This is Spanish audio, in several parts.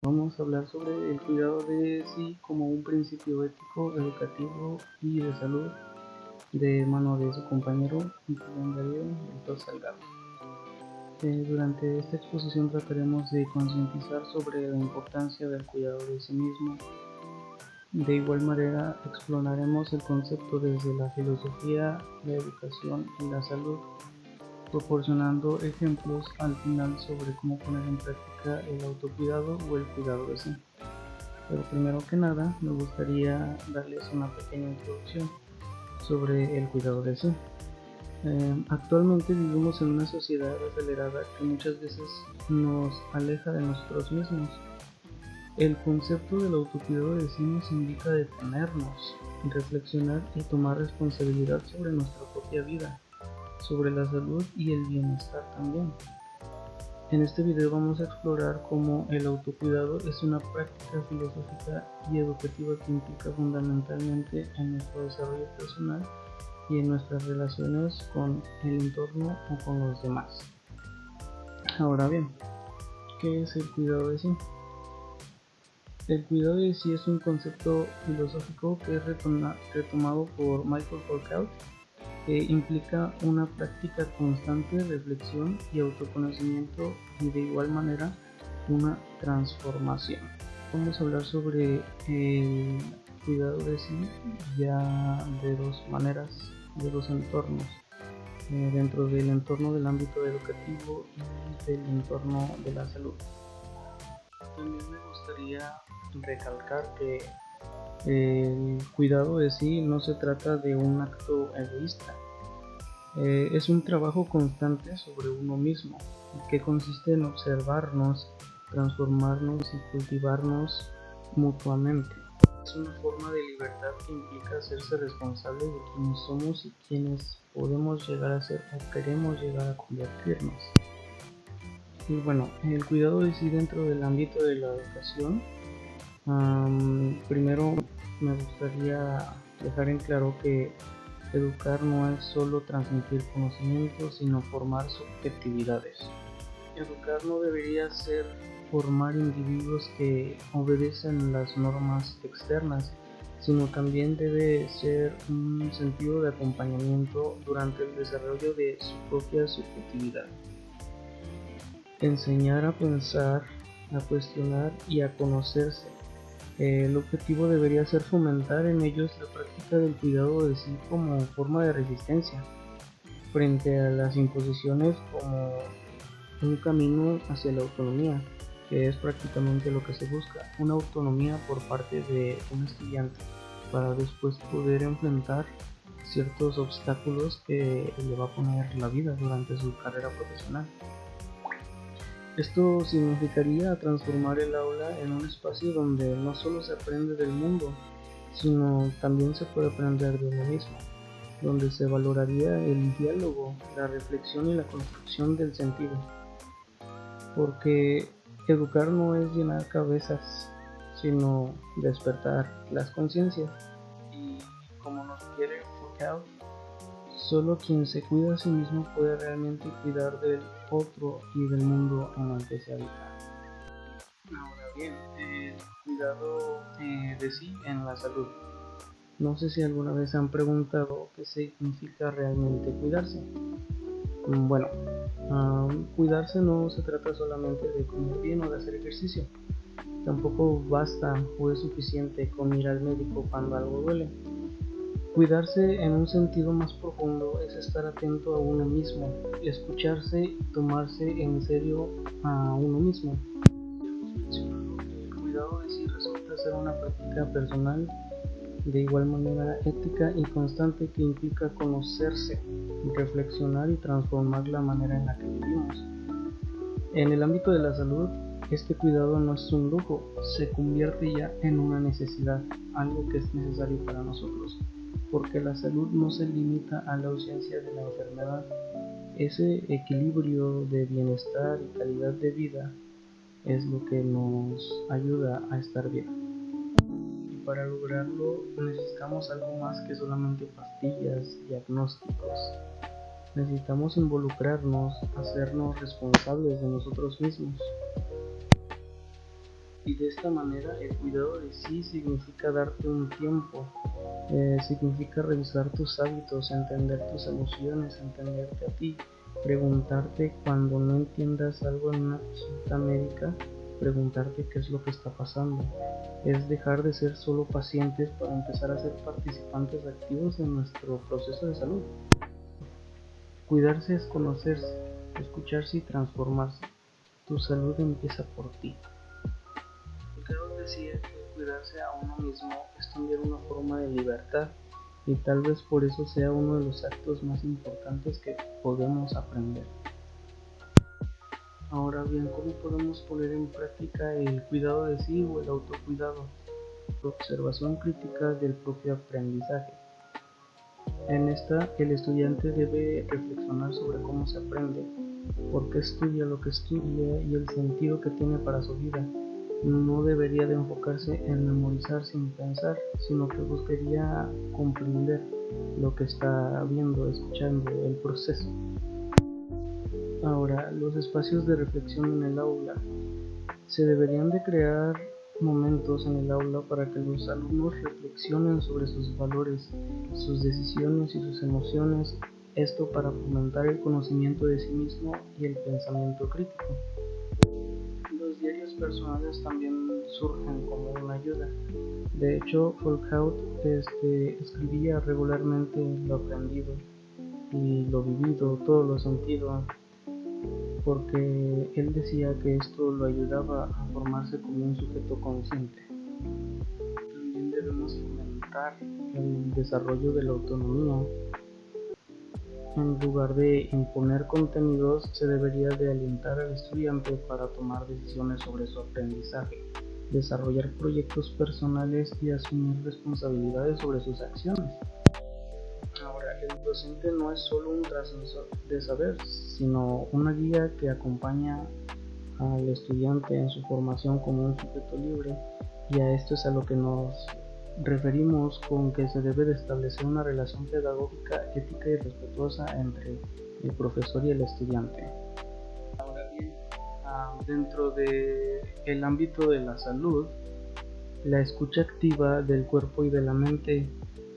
Vamos a hablar sobre el cuidado de sí como un principio ético, educativo y de salud de mano de su compañero Rubén Darío Doctor Salgado. Durante esta exposición trataremos de concientizar sobre la importancia del cuidado de sí mismo. De igual manera exploraremos el concepto desde la filosofía, la educación y la salud, proporcionando ejemplos al final sobre cómo poner en práctica el autocuidado o el cuidado de sí. Pero primero que nada me gustaría darles una pequeña introducción sobre el cuidado de sí. Actualmente vivimos en una sociedad acelerada que muchas veces nos aleja de nosotros mismos. El concepto del autocuidado de sí nos invita a detenernos, reflexionar y tomar responsabilidad sobre nuestra propia vida, sobre la salud y el bienestar también. En este video vamos a explorar cómo el autocuidado es una práctica filosófica y educativa que implica fundamentalmente en nuestro desarrollo personal y en nuestras relaciones con el entorno o con los demás. Ahora bien, ¿qué es el cuidado de sí? El cuidado de sí es un concepto filosófico que es retomado por Michael Foucault, que implica una práctica constante de reflexión y autoconocimiento y de igual manera una transformación. Vamos a hablar sobre el cuidado de sí ya de dos maneras, de dos entornos, dentro del entorno del ámbito educativo y del entorno de la salud. También me gustaría recalcar que el cuidado de sí no se trata de un acto egoísta, es un trabajo constante sobre uno mismo, que consiste en observarnos, transformarnos y cultivarnos mutuamente. Es una forma de libertad que implica hacerse responsable de quienes somos y quienes podemos llegar a ser o queremos llegar a convertirnos. Y bueno, el cuidado de sí dentro del ámbito de la educación. Primero me gustaría dejar en claro que educar no es solo transmitir conocimientos, sino formar subjetividades. Educar no debería ser formar individuos que obedecen las normas externas, sino también debe ser un sentido de acompañamiento durante el desarrollo de su propia subjetividad. Enseñar a pensar, a cuestionar y a conocerse. El objetivo debería ser fomentar en ellos la práctica del cuidado de sí como forma de resistencia frente a las imposiciones, como un camino hacia la autonomía, que es prácticamente lo que se busca, una autonomía por parte de un estudiante para después poder enfrentar ciertos obstáculos que le va a poner la vida durante su carrera profesional. Esto significaría transformar el aula en un espacio donde no solo se aprende del mundo, sino también se puede aprender de uno mismo, donde se valoraría el diálogo, la reflexión y la construcción del sentido. Porque educar no es llenar cabezas, sino despertar las conciencias. Y como nos quiere Foucault, solo quien se cuida a sí mismo puede realmente cuidar del otro y del mundo en el que se habita. Ahora bien, el cuidado de sí en la salud. No sé si alguna vez han preguntado qué significa realmente cuidarse. Bueno, cuidarse no se trata solamente de comer bien o de hacer ejercicio. Tampoco basta o es suficiente con ir al médico cuando algo duele. Cuidarse en un sentido más profundo es estar atento a uno mismo, escucharse y tomarse en serio a uno mismo. Hemos mencionado que el cuidado de sí resulta ser una práctica personal, de igual manera ética y constante, que implica conocerse, reflexionar y transformar la manera en la que vivimos. En el ámbito de la salud, este cuidado no es un lujo, se convierte ya en una necesidad, algo que es necesario para nosotros, porque la salud no se limita a la ausencia de la enfermedad. Ese equilibrio de bienestar y calidad de vida es lo que nos ayuda a estar bien. Y para lograrlo necesitamos algo más que solamente pastillas, diagnósticos. Necesitamos involucrarnos, hacernos responsables de nosotros mismos. Y de esta manera el cuidado de sí significa darte un tiempo, significa revisar tus hábitos, entender tus emociones, entenderte a ti, preguntarte cuando no entiendas algo en una consulta médica, preguntarte qué es lo que está pasando. Es dejar de ser solo pacientes para empezar a ser participantes activos en nuestro proceso de salud. Cuidarse es conocerse, escucharse y transformarse. Tu salud empieza por ti. Os decía que cuidarse a uno mismo es también una forma de libertad y tal vez por eso sea uno de los actos más importantes que podemos aprender. Ahora bien, ¿cómo podemos poner en práctica el cuidado de sí o el autocuidado? La observación crítica del propio aprendizaje. En esta, el estudiante debe reflexionar sobre cómo se aprende, por qué estudia lo que estudia y el sentido que tiene para su vida. No debería de enfocarse en memorizar sin pensar, sino que buscaría comprender lo que está viendo, escuchando, el proceso. Ahora, los espacios de reflexión en el aula. Se deberían de crear momentos en el aula para que los alumnos reflexionen sobre sus valores, sus decisiones y sus emociones, esto para fomentar el conocimiento de sí mismo y el pensamiento crítico. Los diarios personales también surgen como una ayuda. De hecho, Foucault escribía regularmente lo aprendido y lo vivido, todo lo sentido, porque él decía que esto lo ayudaba a formarse como un sujeto consciente. También debemos fomentar el desarrollo de la autonomía. En lugar de imponer contenidos, se debería de alentar al estudiante para tomar decisiones sobre su aprendizaje, desarrollar proyectos personales y asumir responsabilidades sobre sus acciones. Ahora, el docente no es solo un transmisor de saber, sino una guía que acompaña al estudiante en su formación como un sujeto libre, y a esto es a lo que nos referimos con que se debe de establecer una relación pedagógica, ética y respetuosa entre el profesor y el estudiante. Ahora bien, dentro del ámbito de la salud, la escucha activa del cuerpo y de la mente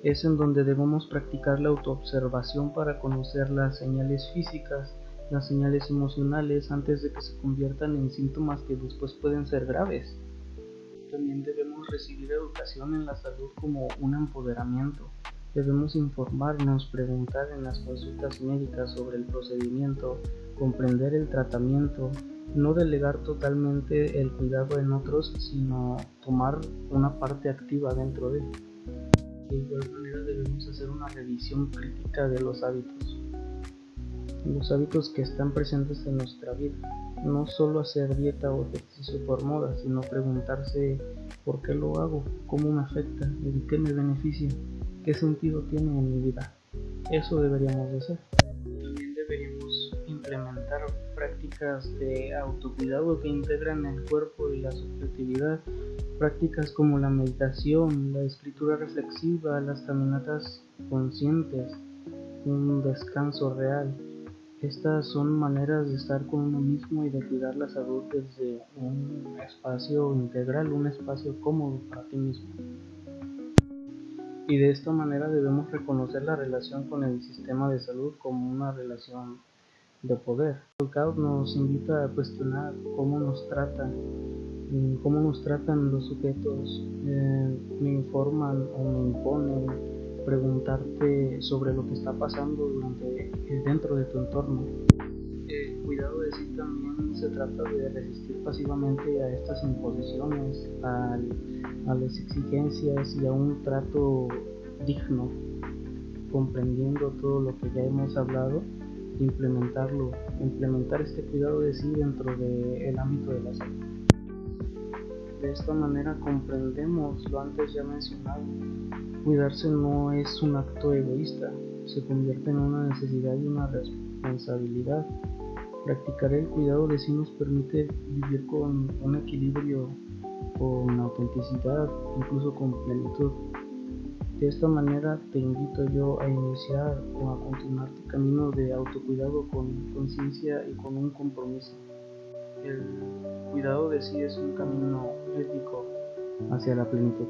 es en donde debemos practicar la autoobservación para conocer las señales físicas, las señales emocionales antes de que se conviertan en síntomas que después pueden ser graves. También debemos recibir educación en la salud como un empoderamiento. Debemos informarnos, preguntar en las consultas médicas sobre el procedimiento, comprender el tratamiento, no delegar totalmente el cuidado en otros, sino tomar una parte activa dentro de él. De igual manera debemos hacer una revisión crítica de los hábitos que están presentes en nuestra vida. No solo hacer dieta o ejercicio por moda, sino preguntarse por qué lo hago, cómo me afecta, en qué me beneficia, qué sentido tiene en mi vida. Eso deberíamos de hacer. También deberíamos implementar prácticas de autocuidado que integran el cuerpo y la subjetividad. Prácticas como la meditación, la escritura reflexiva, las caminatas conscientes, un descanso real. Estas son maneras de estar con uno mismo y de cuidar la salud desde un espacio integral, un espacio cómodo para ti mismo. Y de esta manera debemos reconocer la relación con el sistema de salud como una relación de poder. Foucault nos invita a cuestionar cómo nos tratan los sujetos, me informan o me imponen, preguntarte sobre lo que está pasando dentro de tu entorno. El cuidado de sí también se trata de resistir pasivamente a estas imposiciones, a las exigencias y a un trato digno, comprendiendo todo lo que ya hemos hablado, implementar este cuidado de sí dentro del ámbito de la salud. De esta manera comprendemos lo antes ya mencionado. Cuidarse no es un acto egoísta, se convierte en una necesidad y una responsabilidad. Practicar el cuidado de sí nos permite vivir con un equilibrio, con autenticidad, incluso con plenitud. De esta manera te invito yo a iniciar o a continuar tu camino de autocuidado con conciencia y con un compromiso. el cuidado de sí es un camino ético hacia la plenitud.